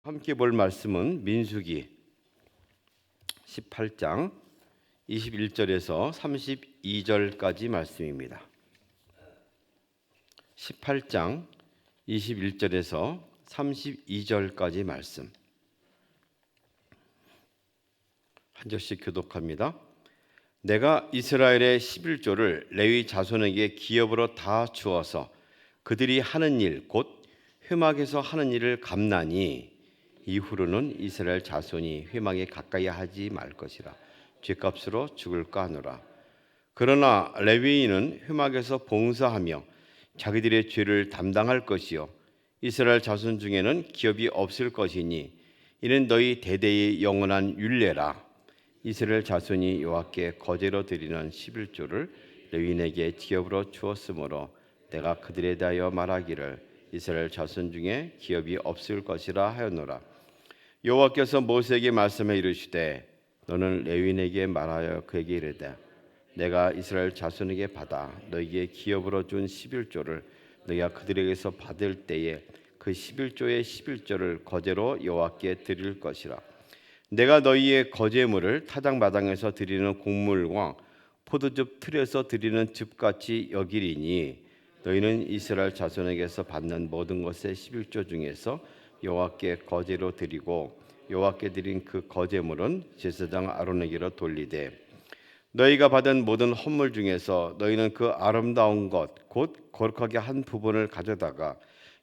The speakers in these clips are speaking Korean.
함께 볼 말씀은 민수기 18장 21절에서 32절까지 말씀입니다. 18장 21절에서 32절까지 말씀 한 절씩 교독합니다. 내가 이스라엘의 11조를 레위 자손에게 기업으로 다 주어서 그들이 하는 일 곧 회막에서 하는 일을 감나니 이후로는 이스라엘 자손이 회막에 가까이 하지 말 것이라. 죗값으로 죽을까 하노라. 그러나 레위인은 회막에서 봉사하며 자기들의 죄를 담당할 것이요 이스라엘 자손 중에는 기업이 없을 것이니 이는 너희 대대의 영원한 율례라. 이스라엘 자손이 여호와께 거제로 드리는 11조를 레위인에게 기업으로 주었으므로 내가 그들에 대하여 말하기를 이스라엘 자손 중에 기업이 없을 것이라 하였노라. 여호와께서 모세에게 말씀해 이르시되 너는 레위인에게 말하여 그에게 이르되 내가 이스라엘 자손에게 받아 너희에게 기업으로 준 11조를 너희가 그들에게서 받을 때에 그 11조의 11조를 거제로 여호와께 드릴 것이라. 내가 너희의 거제물을 타작마당에서 드리는 곡물과 포도즙 틀에서 드리는 즙같이 여기리니 너희는 이스라엘 자손에게서 받는 모든 것의 11조 중에서 여호와께 거제로 드리고 여호와께 드린 그 거제물은 제사장 아론에게로 돌리되 너희가 받은 모든 헌물 중에서 너희는 그 아름다운 것 곧 거룩하게 한 부분을 가져다가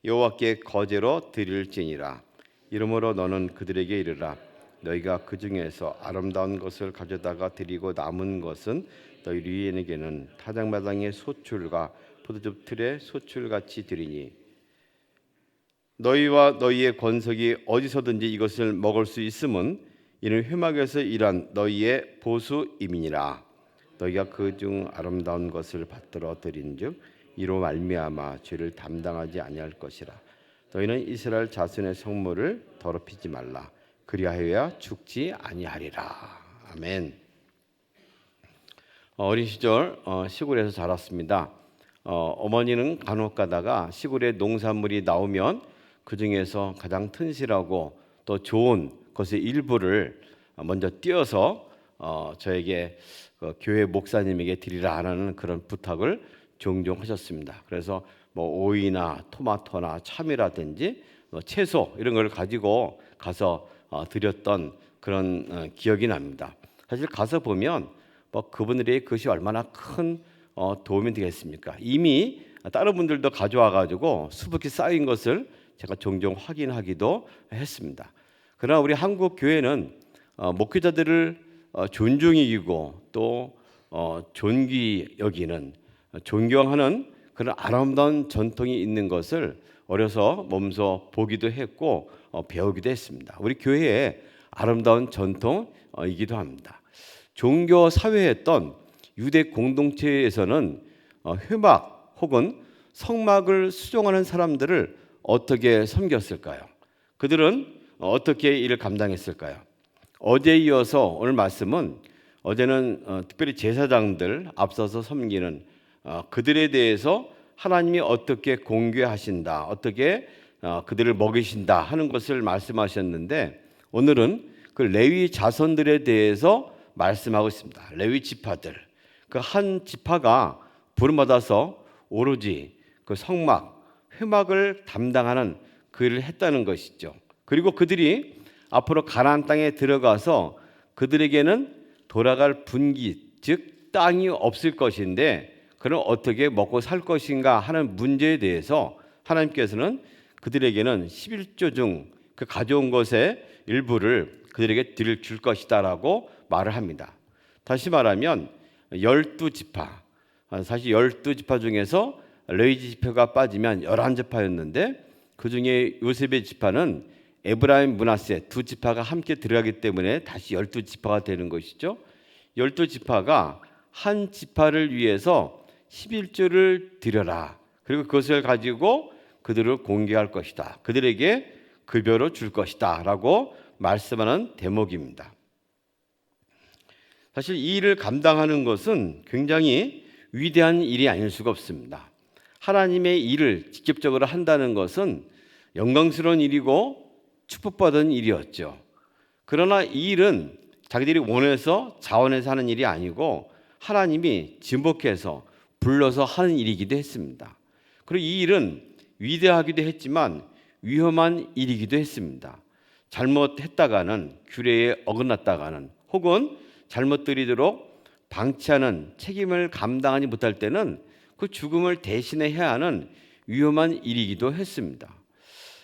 여호와께 거제로 드릴지니라. 이러므로 너는 그들에게 이르라. 너희가 그 중에서 아름다운 것을 가져다가 드리고 남은 것은 너희 레위인에게는 타작마당의 소출과 포도즙 틀의 소출같이 드리니 너희와 너희의 권속이 어디서든지 이것을 먹을 수 있음은 이는 회막에서 일한 너희의 보수임이니라. 너희가 그 중 아름다운 것을 받들어 드린즉 이로 말미암아 죄를 담당하지 아니할 것이라. 너희는 이스라엘 자손의 성물을 더럽히지 말라. 그리하여야 죽지 아니하리라. 아멘. 어린 시절 시골에서 자랐습니다. 어머니는 간혹 가다가 시골에 농산물이 나오면 그 중에서 가장 튼실하고 또 좋은 것의 일부를 먼저 띄어서 저에게 교회 목사님에게 드리라 하는 그런 부탁을 종종 하셨습니다. 그래서 오이나 토마토나 참이라든지 채소 이런 걸 가지고 가서 드렸던 그런 기억이 납니다. 사실 가서 보면 그분들의 그것이 얼마나 큰 도움이 되겠습니까? 이미 다른 분들도 가져와 가지고 수북히 쌓인 것을 제가 종종 확인하기도 했습니다. 그러나 우리 한국 교회는 목회자들을 존중히 여기고 또 존귀 여기는 존경하는 그런 아름다운 전통이 있는 것을 어려서 몸소 보기도 했고 배우기도 했습니다. 우리 교회의 아름다운 전통이기도 합니다. 종교 사회였던 유대 공동체에서는 회막 혹은 성막을 수종하는 사람들을 어떻게 섬겼을까요? 그들은 어떻게 일을 감당했을까요? 어제에 이어서 오늘 말씀은 어제는 특별히 제사장들 앞서서 섬기는 그들에 대해서 하나님이 어떻게 공개하신다, 어떻게 그들을 먹이신다 하는 것을 말씀하셨는데 오늘은 그 레위 자손들에 대해서 말씀하고 있습니다. 레위 지파들, 그 한 지파가 부름받아서 오로지 그 성막, 회막을 담당하는 그 일을 했다는 것이죠. 그리고 그들이 앞으로 가나안 땅에 들어가서 그들에게는 돌아갈 분기, 즉 땅이 없을 것인데 그럼 어떻게 먹고 살 것인가 하는 문제에 대해서 하나님께서는 그들에게는 11조 중 그 가져온 것의 일부를 그들에게 드릴 줄 것이다라고 말을 합니다. 다시 말하면 12지파, 사실 12지파 중에서 레위 지파가 빠지면 11지파였는데 그중에 요셉의 지파는 에브라임, 므낫세 두 지파가 함께 들어가기 때문에 다시 12지파가 되는 것이죠. 12지파가 한 지파를 위해서 11조를 드려라. 그리고 그것을 가지고 그들을 공개할 것이다. 그들에게 급여로 줄 것이다 라고 말씀하는 대목입니다. 사실 이 일을 감당하는 것은 굉장히 위대한 일이 아닐 수가 없습니다. 하나님의 일을 직접적으로 한다는 것은 영광스러운 일이고 축복받은 일이었죠. 그러나 이 일은 자기들이 원해서 자원해서 하는 일이 아니고 하나님이 지목해서 불러서 하는 일이기도 했습니다. 그리고 이 일은 위대하기도 했지만 위험한 일이기도 했습니다. 잘못했다가는 규례에 어긋났다가는 혹은 잘못 들이도록 방치하는 책임을 감당하지 못할 때는 그 죽음을 대신해야 하는 위험한 일이기도 했습니다.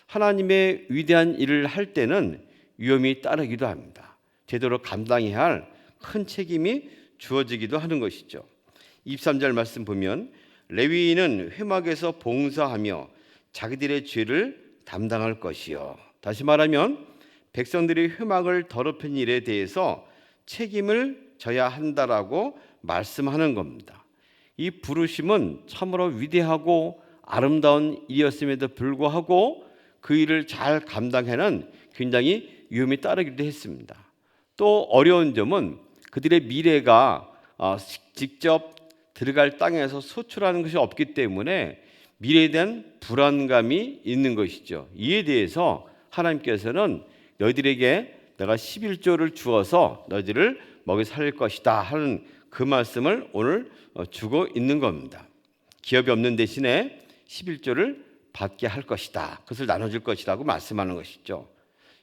하나님의 위대한 일을 할 때는 위험이 따르기도 합니다. 제대로 감당해야 할 큰 책임이 주어지기도 하는 것이죠. 23절 말씀 보면 레위인은 회막에서 봉사하며 자기들의 죄를 담당할 것이요. 다시 말하면 백성들이 회막을 더럽힌 일에 대해서 책임을 져야 한다라고 말씀하는 겁니다. 이 부르심은 참으로 위대하고 아름다운 일이었음에도 불구하고 그 일을 잘 감당하는 굉장히 위험이 따르기도 했습니다. 또 어려운 점은 그들의 미래가 직접 들어갈 땅에서 소출하는 것이 없기 때문에 미래에 대한 불안감이 있는 것이죠. 이에 대해서 하나님께서는 너희들에게 내가 11조를 주어서 너희들을 먹여 살릴 것이다 하는 그 말씀을 오늘 주고 있는 겁니다. 기업이 없는 대신에 11조를 받게 할 것이다. 그것을 나눠줄 것이라고 말씀하는 것이죠.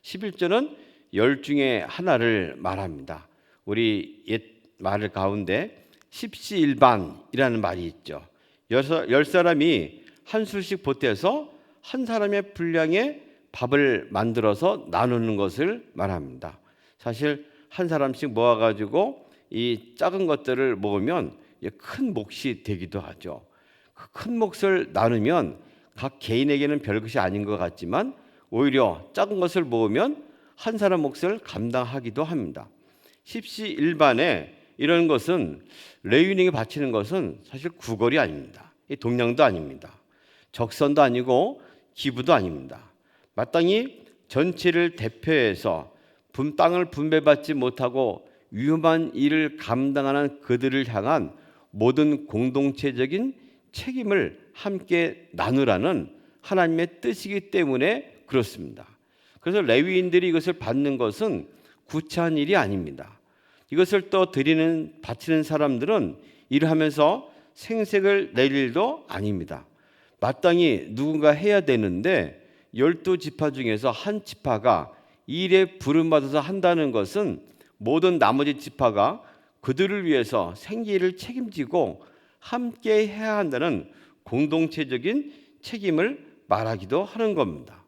11조는 열 중에 하나를 말합니다. 우리 옛 말 가운데 십시일반이라는 말이 있죠. 열 사람이 한 술씩 보태서 한 사람의 분량의 밥을 만들어서 나누는 것을 말합니다. 사실 한 사람씩 모아가지고 이 작은 것들을 먹으면 큰 몫이 되기도 하죠. 그 큰 몫을 나누면 각 개인에게는 별것이 아닌 것 같지만 오히려 작은 것을 모으면 한 사람 몫을 감당하기도 합니다. 십시일반에 이런 것은 레위인에게 바치는 것은 사실 구걸이 아닙니다. 동량도 아닙니다. 적선도 아니고 기부도 아닙니다. 마땅히 전체를 대표해서 땅을 분배받지 못하고 위험한 일을 감당하는 그들을 향한 모든 공동체적인 책임을 함께 나누라는 하나님의 뜻이기 때문에 그렇습니다. 그래서 레위인들이 이것을 받는 것은 구차한 일이 아닙니다. 이것을 또 바치는 사람들은 일을 하면서 생색을 낼 일도 아닙니다. 마땅히 누군가 해야 되는데 12지파 중에서 한 지파가 이 일에 부름받아서 한다는 것은 모든 나머지 지파가 그들을 위해서 생계를 책임지고 함께 해야 한다는 공동체적인 책임을 말하기도 하는 겁니다.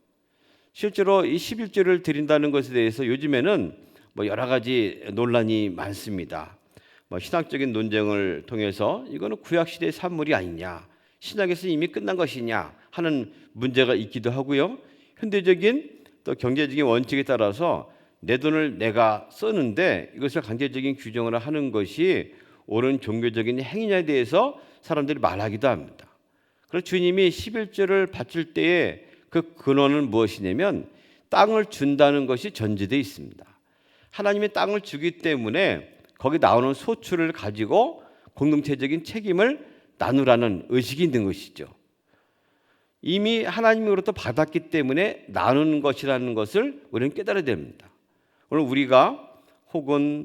실제로 이 11조를 드린다는 것에 대해서 요즘에는 여러 가지 논란이 많습니다. 신학적인 논쟁을 통해서 이거는 구약시대의 산물이 아니냐, 신약에서 이미 끝난 것이냐 하는 문제가 있기도 하고요. 현대적인 또 경제적인 원칙에 따라서 내 돈을 내가 쓰는데 이것을 강제적인 규정을 하는 것이 옳은 종교적인 행위냐에 대해서 사람들이 말하기도 합니다. 그래서 주님이 11조를 바칠 때에 그 근원은 무엇이냐면 땅을 준다는 것이 전제되어 있습니다. 하나님의 땅을 주기 때문에 거기 나오는 소출을 가지고 공동체적인 책임을 나누라는 의식이 있는 것이죠. 이미 하나님으로부터 받았기 때문에 나누는 것이라는 것을 우리는 깨달아야 됩니다. 오늘 우리가 혹은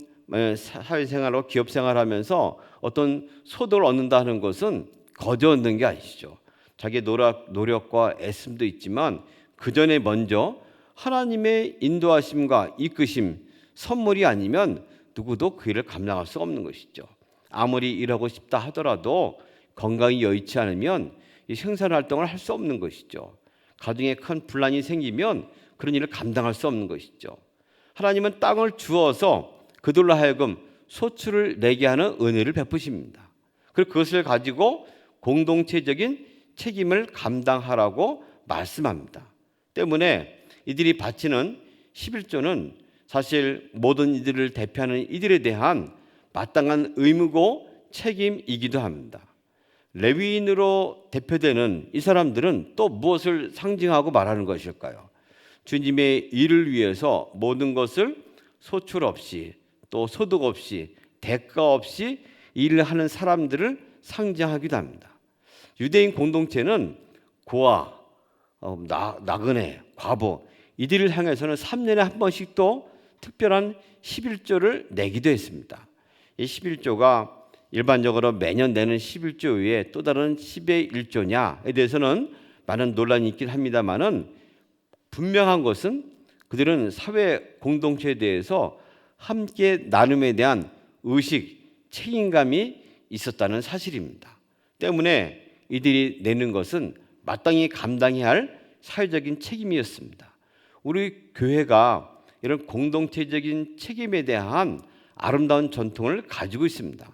사회생활하고 기업생활하면서 어떤 소득을 얻는다는 것은 거저 얻는 게 아니시죠. 자기의 노력과 애씀도 있지만 그 전에 먼저 하나님의 인도하심과 이끄심, 선물이 아니면 누구도 그 일을 감당할 수 없는 것이죠. 아무리 일하고 싶다 하더라도 건강이 여의치 않으면 이 생산활동을 할 수 없는 것이죠. 가정에 큰 분란이 생기면 그런 일을 감당할 수 없는 것이죠. 하나님은 땅을 주어서 그들로 하여금 소출을 내게 하는 은혜를 베푸십니다. 그리고 그것을 가지고 공동체적인 책임을 감당하라고 말씀합니다. 때문에 이들이 바치는 11조는 사실 모든 이들을 대표하는 이들에 대한 마땅한 의무고 책임이기도 합니다. 레위인으로 대표되는 이 사람들은 또 무엇을 상징하고 말하는 것일까요? 주님의 일을 위해서 모든 것을 소출 없이 또 소득 없이 대가 없이 일을 하는 사람들을 상징하기도 합니다. 유대인 공동체는 고아, 나그네, 과부 이들을 향해서는 3년에 한 번씩 또 특별한 11조를 내기도 했습니다. 이 11조가 일반적으로 매년 내는 11조 외에 또 다른 10의 1조냐에 대해서는 많은 논란이 있긴 합니다만은 분명한 것은 그들은 사회 공동체에 대해서 함께 나눔에 대한 의식, 책임감이 있었다는 사실입니다. 때문에 이들이 내는 것은 마땅히 감당해야 할 사회적인 책임이었습니다. 우리 교회가 이런 공동체적인 책임에 대한 아름다운 전통을 가지고 있습니다.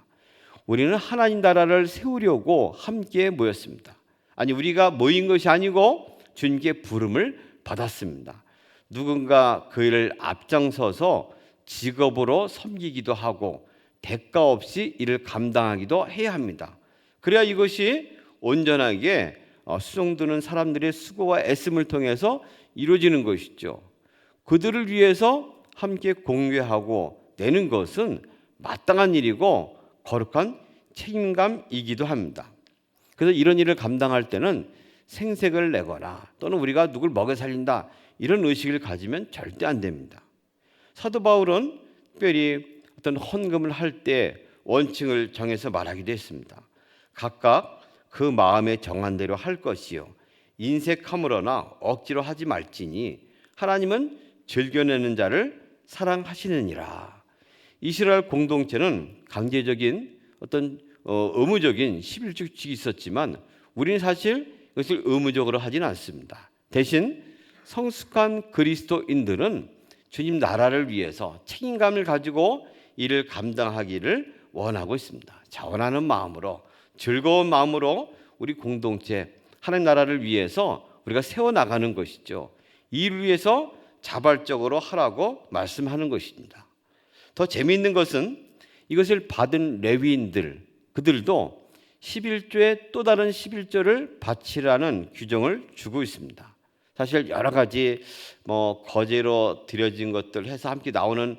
우리는 하나님 나라를 세우려고 함께 모였습니다. 아니, 우리가 모인 것이 아니고 주님께 부름을 받았습니다. 누군가 그 일을 앞장서서 직업으로 섬기기도 하고 대가 없이 이를 감당하기도 해야 합니다. 그래야 이것이 온전하게 수종드는 사람들의 수고와 애씀을 통해서 이루어지는 것이죠. 그들을 위해서 함께 공개하고 내는 것은 마땅한 일이고 거룩한 책임감이기도 합니다. 그래서 이런 일을 감당할 때는 생색을 내거나 또는 우리가 누굴 먹여 살린다 이런 의식을 가지면 절대 안 됩니다. 사도 바울은 특별히 어떤 헌금을 할 때 원칙을 정해서 말하기도 했습니다. 각각 그 마음에 정한 대로 할 것이요 인색함으로나 억지로 하지 말지니 하나님은 즐겨내는 자를 사랑하시느니라. 이스라엘 공동체는 강제적인 어떤 의무적인 11조칙이 있었지만 우리는 사실 이것을 의무적으로 하지는 않습니다. 대신 성숙한 그리스도인들은 주님 나라를 위해서 책임감을 가지고 이를 감당하기를 원하고 있습니다. 자원하는 마음으로 즐거운 마음으로 우리 공동체 하나님 나라를 위해서 우리가 세워나가는 것이죠. 이 일을 위해서 자발적으로 하라고 말씀하는 것입니다. 더 재미있는 것은 이것을 받은 레위인들 그들도 11조에 또 다른 11조를 바치라는 규정을 주고 있습니다. 사실 여러 가지 거제로 드려진 것들 해서 함께 나오는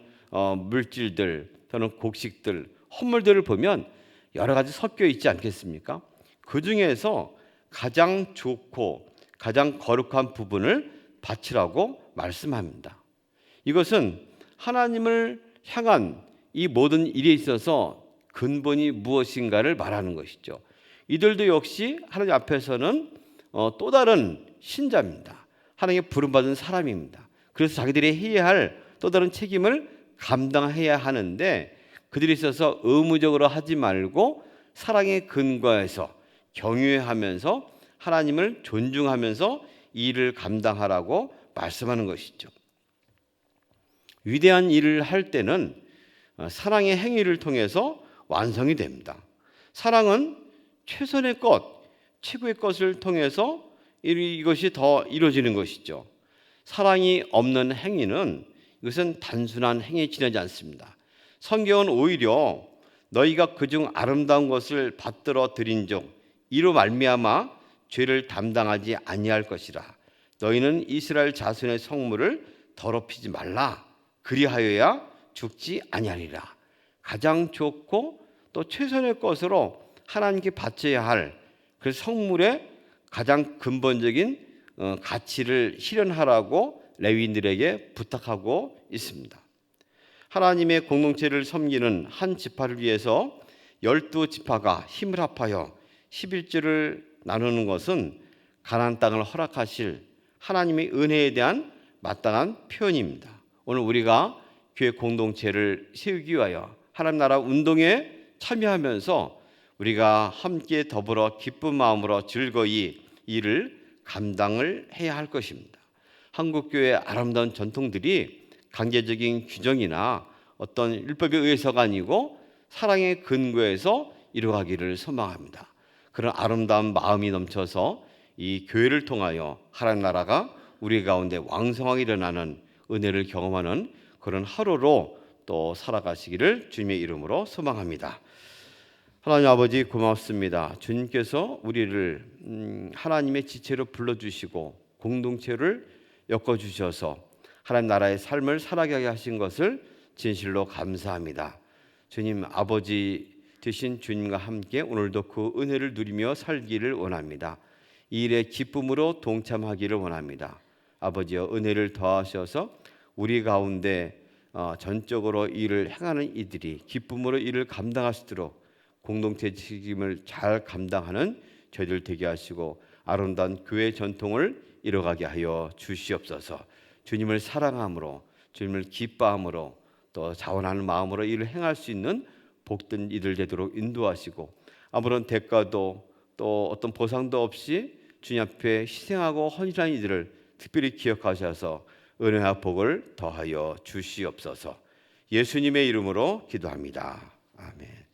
물질들 또는 곡식들 헌물들을 보면 여러 가지 섞여 있지 않겠습니까? 그 중에서 가장 좋고 가장 거룩한 부분을 바치라고 말씀합니다. 이것은 하나님을 향한 이 모든 일에 있어서 근본이 무엇인가를 말하는 것이죠. 이들도 역시 하나님 앞에서는 또 다른 신자입니다. 하나님의 부름받은 사람입니다. 그래서 자기들이 해야 할 또 다른 책임을 감당해야 하는데 그들이 있어서 의무적으로 하지 말고 사랑의 근거에서 경유하면서 하나님을 존중하면서 이 일을 감당하라고 말씀하는 것이죠. 위대한 일을 할 때는 사랑의 행위를 통해서 완성이 됩니다. 사랑은 최선의 것, 최고의 것을 통해서 이것이 더 이루어지는 것이죠. 사랑이 없는 행위는 이것은 단순한 행위에 지나지 않습니다. 성경은 오히려 너희가 그중 아름다운 것을 받들어 드린 즉 이로 말미암아 죄를 담당하지 아니할 것이라. 너희는 이스라엘 자손의 성물을 더럽히지 말라. 그리하여야 죽지 아니하리라. 가장 좋고 또 최선의 것으로 하나님께 바쳐야 할 그 성물의 가장 근본적인 가치를 실현하라고 레위인들에게 부탁하고 있습니다. 하나님의 공동체를 섬기는 한 지파를 위해서 12지파가 힘을 합하여 11조를 나누는 것은 가나안 땅을 허락하실 하나님의 은혜에 대한 마땅한 표현입니다. 오늘 우리가 교회 공동체를 세우기 위하여 하나님 나라 운동에 참여하면서 우리가 함께 더불어 기쁜 마음으로 즐거이 이를 감당을 해야 할 것입니다. 한국교회의 아름다운 전통들이 강제적인 규정이나 어떤 율법에 의해서가 아니고 사랑의 근거에서 이루어가기를 소망합니다. 그런 아름다운 마음이 넘쳐서 이 교회를 통하여 하나님 나라가 우리 가운데 왕성하게 일어나는 은혜를 경험하는 그런 하루로 또 살아가시기를 주님의 이름으로 소망합니다. 하나님 아버지 고맙습니다. 주님께서 우리를 하나님의 지체로 불러주시고 공동체를 엮어주셔서 하나님 나라의 삶을 살아가게 하신 것을 진실로 감사합니다. 주님 아버지 되신 주님과 함께 오늘도 그 은혜를 누리며 살기를 원합니다. 이 일에 기쁨으로 동참하기를 원합니다. 아버지여 은혜를 더하셔서 우리 가운데 전적으로 일을 행하는 이들이 기쁨으로 일을 감당할 수 있도록 공동체 책임을 잘 감당하는 저희들 되게 하시고 아름다운 교회 전통을 이뤄가게 하여 주시옵소서. 주님을 사랑함으로 주님을 기뻐함으로 또 자원하는 마음으로 일을 행할 수 있는 복된 이들 되도록 인도하시고 아무런 대가도 또 어떤 보상도 없이 주님 앞에 희생하고 헌신한 이들을 특별히 기억하셔서 은혜와 복을 더하여 주시옵소서. 예수님의 이름으로 기도합니다. 아멘.